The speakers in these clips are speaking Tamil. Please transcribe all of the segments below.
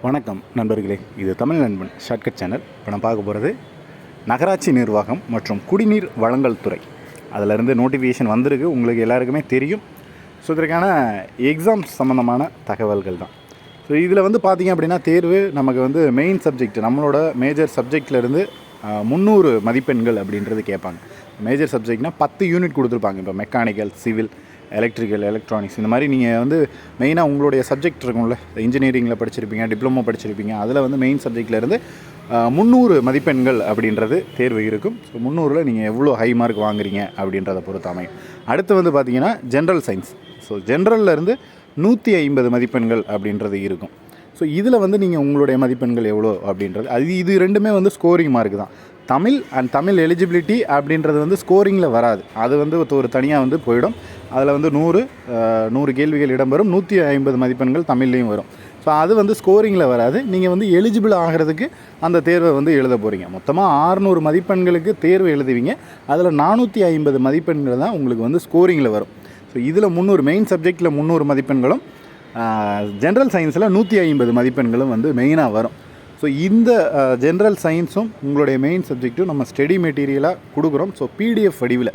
வணக்கம் நண்பர்களே, இது தமிழ் நண்பன் ஷார்ட்கட் சேனல். இப்போ நான் பார்க்க போகிறது நகராட்சி நிர்வாகம் மற்றும் குடிநீர் வழங்கல் துறை. அதிலிருந்து நோட்டிஃபிகேஷன் வந்திருக்கு, உங்களுக்கு எல்லாருக்குமே தெரியும். ஸோ இதற்கான எக்ஸாம்ஸ் சம்மந்தமான தகவல்கள் தான். ஸோ இதில் பார்த்திங்க அப்படின்னா தேர்வு நமக்கு மெயின் சப்ஜெக்ட், நம்மளோட மேஜர் சப்ஜெக்ட்லேருந்து 300 மதிப்பெண்கள் அப்படின்றது கேட்பாங்க. மேஜர் சப்ஜெக்ட்னால் 10 யூனிட் கொடுத்துருப்பாங்க. இப்போ மெக்கானிக்கல், சிவில், எலக்ட்ரிக்கல், எலக்ட்ரானிக்ஸ், இந்த மாதிரி நீங்கள் மெயினாக உங்களுடைய சப்ஜெக்ட் இருக்கும்ல, இன்ஜினியரிங்கில் படிச்சிருப்பீங்க, டிப்ளமோ படிச்சிருப்பீங்க, அதில் மெயின் சப்ஜெக்ட்லேருந்து 300 மதிப்பெண்கள் அப்படின்றது தேர்வு இருக்கும். ஸோ 300ல் நீங்கள் எவ்வளோ ஹை மார்க் வாங்குறீங்க அப்படின்றத பொறுத்து அமையும். அடுத்து பார்த்திங்கன்னா ஜென்ரல் சயின்ஸ். ஸோ ஜென்ரல்லேருந்து 150 மதிப்பெண்கள் அப்படின்றது இருக்கும். ஸோ இதில் நீங்கள் உங்களுடைய மதிப்பெண்கள் எவ்வளோ அப்படின்றது இது ரெண்டுமே ஸ்கோரிங் மார்க் தான். தமிழ் அண்ட் தமிழ் எலிஜிபிலிட்டி அப்படின்றது ஸ்கோரிங்கில் வராது. அது ஒரு தனியாக போயிடும். அதில் 100 கேள்விகள் இடம்பெறும். 150 மதிப்பெண்கள் தமிழ்லேயும் வரும். ஸோ அது ஸ்கோரிங்கில் வராது. நீங்கள் எலிஜிபிள் ஆகிறதுக்கு அந்த தேர்வை எழுத போகிறீங்க. மொத்தமாக 600 மதிப்பெண்களுக்கு தேர்வு எழுதுவீங்க. அதில் 450 மதிப்பெண்கள் தான் உங்களுக்கு ஸ்கோரிங்கில் வரும். ஸோ இதில் 300 மெயின் சப்ஜெக்டில் 300 மதிப்பெண்களும், ஜென்ரல் சயின்ஸில் 150 மதிப்பெண்களும் மெயினாக வரும். ஸோ இந்த ஜென்ரல் சயின்ஸும் உங்களுடைய மெயின் சப்ஜெக்ட்டும் நம்ம ஸ்டடி மெட்டீரியலாக கொடுக்குறோம். ஸோ PDF வடிவில்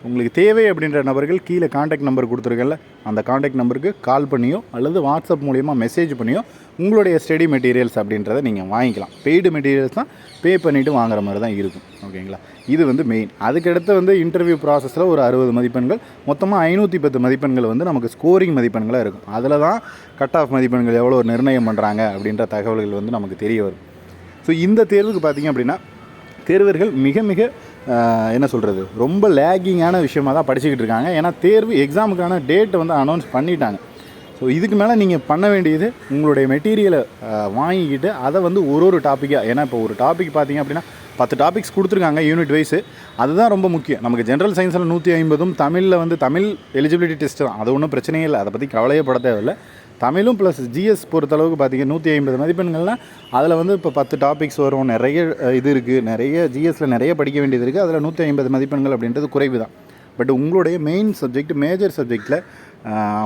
உங்களுக்கு தேவை அப்படின்ற நபர்கள் கீழே காண்டாக்ட் நம்பர் கொடுத்துருக்கல, அந்த காண்டாக்ட் நம்பருக்கு கால் பண்ணியோ அல்லது வாட்ஸ்அப் மூலிமா மெசேஜ் பண்ணியோ உங்களுடைய ஸ்டடி மெட்டீரியல்ஸ் அப்படின்றத நீங்கள் வாங்கிக்கலாம். பெய்டு மெட்டீரியல்ஸ் தான் பே பண்ணிவிட்டு வாங்குற மாதிரி தான் இருக்கும். ஓகேங்களா? இது மெயின். அதுக்கடுத்து இன்டர்வியூ ப்ராசஸில் ஒரு 60 மதிப்பெண்கள், மொத்தமாக 510 மதிப்பெண்கள் நமக்கு ஸ்கோரிங் மதிப்பெண்களாக இருக்கும். அதில் தான் கட் ஆஃப் மதிப்பெண்கள் எவ்வளோ நிர்ணயம் பண்ணுறாங்க அப்படின்ற தகவல்கள் நமக்கு தெரிய வரும். ஸோ இந்த தேர்வுக்கு பார்த்திங்க அப்படின்னா தேர்வர்கள் மிக மிக என்ன சொல்கிறது, ரொம்ப லேகிங்கான விஷயமாக தான் படிச்சுக்கிட்டு இருக்காங்க. ஏன்னா தேர்வு எக்ஸாமுக்கான டேட்டை அனௌன்ஸ் பண்ணிட்டாங்க. ஸோ இதுக்கு மேலே நீங்கள் பண்ண வேண்டியது உங்களுடைய மெட்டீரியலை வாங்கிக்கிட்டு அதை ஒரு டாப்பிக்காக, ஏன்னா இப்போ ஒரு டாபிக் பார்த்திங்க அப்படின்னா 10 டாபிக்ஸ் கொடுத்துருக்காங்க யூனிட் வைஸு. அதுதான் ரொம்ப முக்கியம். நமக்கு ஜென்ரல் சயின்ஸில் 150, தமிழில் தமிழ் எலிஜிபிலிட்டி டெஸ்ட்டு தான். அது ஒன்றும் பிரச்சனையே இல்லை, அதை பற்றி கவலையே பட தேவையில்லை. தமிழும் ப்ளஸ் ஜிஎஸ் பொறுத்தளவுக்கு பார்த்திங்கன்னா 150 மதிப்பெண்கள்னால் அதில் இப்போ 10 டாபிக்ஸ் வரும். நிறைய இது இருக்குது, நிறைய ஜிஎஸில் நிறைய படிக்க வேண்டியது இருக்குது. அதில் 150 மதிப்பெண்கள் அப்படின்றது குறைவு தான். பட் உங்களுடைய மெயின் சப்ஜெக்ட், மேஜர் சப்ஜெக்டில்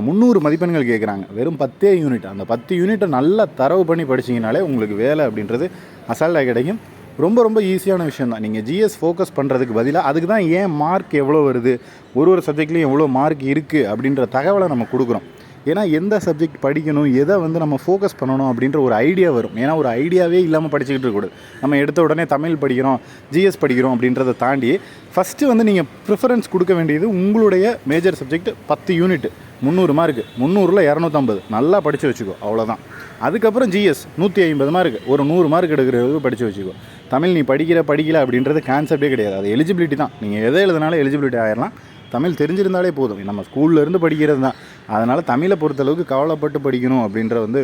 300 மதிப்பெண்கள் கேட்குறாங்க. வெறும் 10 யூனிட். அந்த 10 யூனிட்டை நல்லா தரவு பண்ணி படிச்சிங்கனாலே உங்களுக்கு வேலை அப்படின்றது அசால்ட்டாக கிடைக்கும். ரொம்ப ரொம்ப ஈஸியான விஷயம் தான். நீங்கள் ஜிஎஸ் ஃபோக்கஸ் பண்ணுறதுக்கு பதிலாக அதுக்கு தான் ஏன் மார்க் எவ்வளோ வருது, ஒரு சப்ஜெக்ட்லேயும் எவ்வளோ மார்க் இருக்குது அப்படின்ற தகவலை நம்ம கொடுக்குறோம். ஏன்னா எந்த சப்ஜெக்ட் படிக்கணும், எதை நம்ம ஃபோக்கஸ் பண்ணணும் அப்படின்ற ஒரு ஐடியா வரும். ஏன்னா ஒரு ஐடியாவே இல்லாமல் படிச்சுக்கிட்டு இருக்கக்கூடாது. நம்ம எடுத்த உடனே தமிழ் படிக்கிறோம், ஜிஎஸ் படிக்கிறோம் அப்படின்றத தாண்டி ஃபஸ்ட்டு நீங்கள் ப்ரிஃபரன்ஸ் கொடுக்க வேண்டியது உங்களுடைய மேஜர் சப்ஜெக்ட் 10 யூனிட் 300 மார்க்கு, 300ல் 250 நல்லா படித்து வச்சுக்கோ, அவ்வளோதான். அதுக்கப்புறம் ஜிஎஸ் 150 மார்க்கு, ஒரு 100 மார்க் எடுக்கிறதுக்கு படித்து வச்சுக்கோ. தமிழ் நீ படிக்கல அப்படின்றது கான்செப்டே கிடையாது. அது எலிஜிபிலிட்டி தான். நீங்கள் எதை எழுதுனாலும் எலிஜிபிலிட்டி ஆகிடலாம். தமிழ் தெரிஞ்சிருந்தாலே போதும். நம்ம ஸ்கூல்லேருந்து படிக்கிறது தான். அதனால் தமிழை பொறுத்தளவுக்கு கவலைப்பட்டு படிக்கணும் அப்படின்ற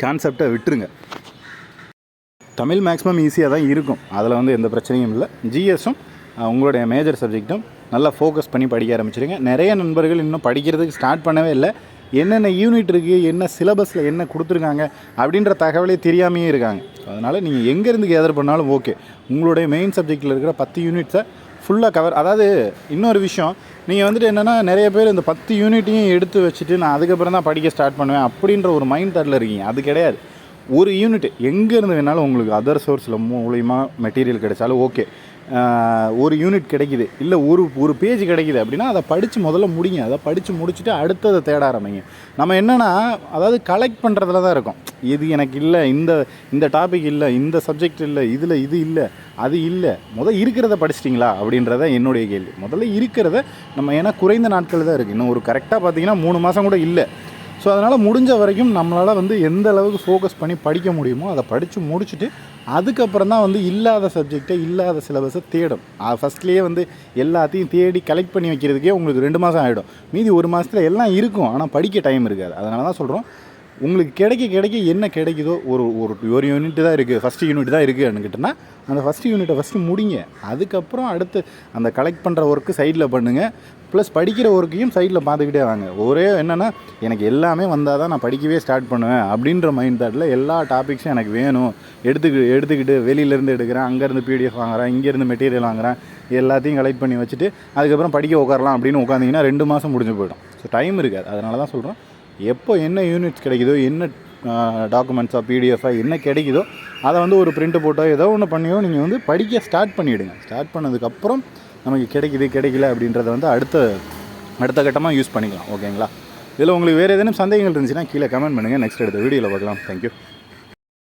கான்செப்டை விட்டுருங்க. தமிழ் மேக்ஸிமம் ஈஸியாக தான் இருக்கும். அதில் எந்த பிரச்சனையும் இல்லை. ஜிஎஸும் உங்களுடைய மேஜர் சப்ஜெக்ட்டும் நல்லா ஃபோக்கஸ் பண்ணி படிக்க ஆரம்பிச்சிருங்க. நிறைய நண்பர்கள் இன்னும் படிக்கிறதுக்கு ஸ்டார்ட் பண்ணவே இல்லை. என்னென்ன யூனிட் இருக்குது, என்ன சிலபஸில் என்ன கொடுத்துருக்காங்க அப்படின்ற தகவலே தெரியாமையே இருக்காங்க. அதனால் நீங்கள் எங்கேருந்து கேதர் பண்ணாலும் ஓகே, உங்களுடைய மெயின் சப்ஜெக்டில் இருக்கிற 10 யூனிட்ஸை ஃபுல்லாக கவர். அதாவது இன்னொரு விஷயம், நீங்கள் என்னென்னா நிறைய பேர் இந்த 10 யூனிட்டையும் எடுத்து வச்சுட்டு நான் அதுக்கப்புறம் தான் படிக்க ஸ்டார்ட் பண்ணுவேன் அப்படின்ற ஒரு மைண்ட் தாட்டில் இருக்கீங்க. அது கிடையாது. ஒரு யூனிட் எங்கேருந்து வேணாலும் உங்களுக்கு அதர் சோர்ஸில் மூலிமா மெட்டீரியல் கிடைச்சாலும் ஓகே. ஒரு யூனிட் கிடைக்கிது, இல்லை ஒரு பேஜ் கிடைக்கிது அப்படின்னா அதை படித்து முதல்ல முடிங்க. அதை படித்து முடிச்சுட்டு அடுத்ததை தேட ஆரம்பிங்க. நம்ம என்னென்னா அதாவது கலெக்ட் பண்ணுறதுல தான் இருக்கும். இது எனக்கு இல்லை, இந்த டாபிக் இல்லை, இந்த சப்ஜெக்ட் இல்லை, இதில் இது இல்லை, அது இல்லை. இருக்கிறத படிச்சிட்டிங்களா அப்படின்றத என்னுடைய கேள்வி. முதல்ல இருக்கிறத நம்ம, ஏன்னா குறைந்த நாட்கள் தான் இருக்குது. இன்னும் ஒரு கரெக்டாக பார்த்திங்கன்னா 3 மாதம் கூட இல்லை. ஸோ அதனால் முடிஞ்ச வரைக்கும் நம்மளால் எந்த அளவுக்கு ஃபோக்கஸ் பண்ணி படிக்க முடியுமோ அதை படித்து முடிச்சுட்டு அதுக்கப்புறம் தான் இல்லாத சப்ஜெக்டை, இல்லாத சிலபஸை தேடும். ஃபஸ்ட்லேயே எல்லாத்தையும் தேடி கலெக்ட் பண்ணி வைக்கிறதுக்கே உங்களுக்கு 2 மாதம் ஆகிடும். மீதி 1 மாதத்தில் எல்லாம் இருக்கும், ஆனால் படிக்க டைம் இருக்காது. அதனால தான் சொல்கிறோம், உங்களுக்கு கிடைக்க என்ன கிடைக்குதோ, ஒரு யூனிட் தான் இருக்குது, ஃபஸ்ட்டு யூனிட் தான் இருக்குது அப்படின்னுக்கிட்டனா அந்த ஃபஸ்ட்டு யூனிட்டை ஃபஸ்ட்டு முடிங்க. அதுக்கப்புறம் அடுத்து அந்த கலெக்ட் பண்ணுற ஒர்க்கு சைடில் பண்ணுங்கள். ப்ளஸ் படிக்கிற ஒர்க்கையும் சைடில் பார்த்துக்கிட்டே வாங்க. ஒரே என்னென்னா எனக்கு எல்லாமே வந்தால் தான் நான் படிக்கவே ஸ்டார்ட் பண்ணுவேன் அப்படின்ற மைண்ட் தாட்டில் எல்லா டாபிக்ஸும் எனக்கு வேணும், எடுத்துக்கிட்டு வெளியிலேருந்து எடுக்கிறேன், அங்கேருந்து PDF வாங்குகிறேன், இங்கேருந்து மெட்டீரியல் வாங்குகிறேன், எல்லாத்தையும் கலெக்ட் பண்ணி வச்சுட்டு அதுக்கப்புறம் படிக்க உட்காரலாம் அப்படின்னு உட்காந்திங்கன்னா 2 மாதம் முடிஞ்சு போய்டும். ஸோ டைம் இருக்காது. அதனால தான் சொல்கிறோம், எப்போ என்ன யூனிட்ஸ் கிடைக்குதோ, என்ன டாக்குமெண்ட்ஸாக பிடிஎஃபாக என்ன கிடைக்குதோ அதை வந்து ஒரு பிரிண்ட் போட்டோ ஏதோ ஒன்று பண்ணியோ நீங்கள் வந்து படிக்க ஸ்டார்ட் பண்ணிவிடுங்க. ஸ்டார்ட் பண்ணதுக்கப்புறம் நமக்கு கிடைக்கல அப்படின்றத வந்து அடுத்த கட்டமாக யூஸ் பண்ணிக்கலாம். ஓகேங்களா? இதில் உங்களுக்கு வேறு ஏதேனும் சந்தேகங்கள் இருந்துச்சுன்னா கீழே கமெண்ட் பண்ணுங்கள். நெக்ஸ்ட் அடுத்த வீடியோவில் பார்க்கலாம். தேங்க்யூ.